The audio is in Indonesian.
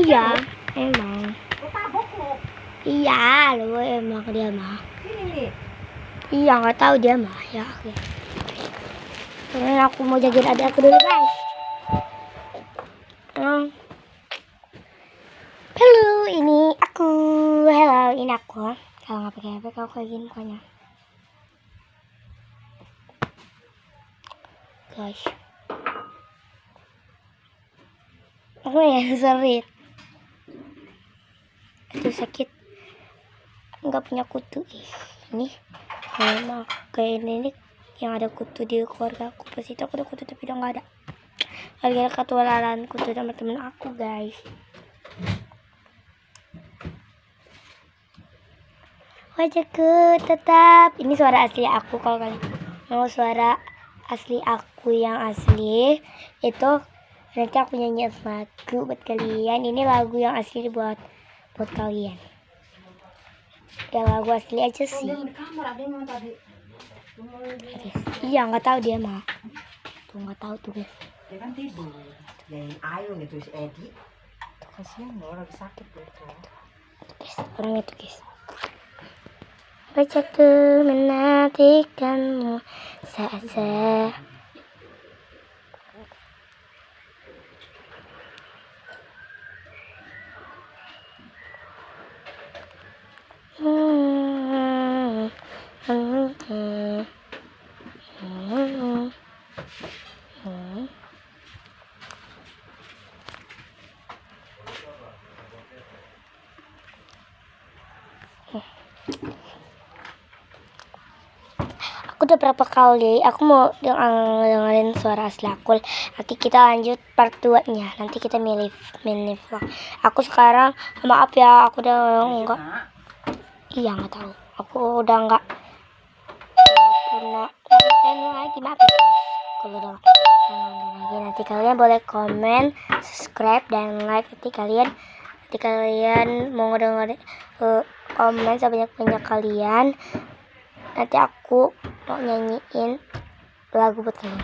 Iya, emang. Iya, lu emang dia mah. Iya, nggak tahu dia mah. Ya, oke. Karena aku mau jagain adik aku dulu, guys. Halo, ini aku. Halo, ini aku. Kalau nggak pakai HP, kau kayak gini mukanya. Guys. Aku yang serit. Itu sakit. Nggak punya kutu. Ini memang kayak ini nih, yang ada kutu di keluarga aku. Pas itu aku ada kutu tapi udah nggak ada. Gara-gara ketularan kutu sama temen aku, guys. Wajahku tetap. Ini suara asli aku. Kalau kalian mau suara asli aku yang asli itu nanti aku nyanyi lagu buat kalian. Ini lagu yang asli buat kalian. Ya lagu asli aja sih. Iya nggak tahu dia mah. Tuh nggak tahu tuh guys. Dia kan tidur. Yang ayo nih tuh si Edi. Tuh kasihan loh lagi sakit tuh. Guys, orang itu guys. Bacaku menantikanmu saat Aku udah berapa kali aku mau dengerin suara asli aku. Nanti kita lanjut part 2 nya. Nanti kita milih vlog. Aku sekarang maaf ya, aku udah enggak. Iya nggak tahu. Aku udah enggak pernah nonton lagi, maaf ya. Kalau udah lagi nanti kalian boleh komen, subscribe dan like. Nanti kalian mau dengerin komen sebanyak-banyak kalian. Nanti aku mau nyanyiin lagu buat kalian.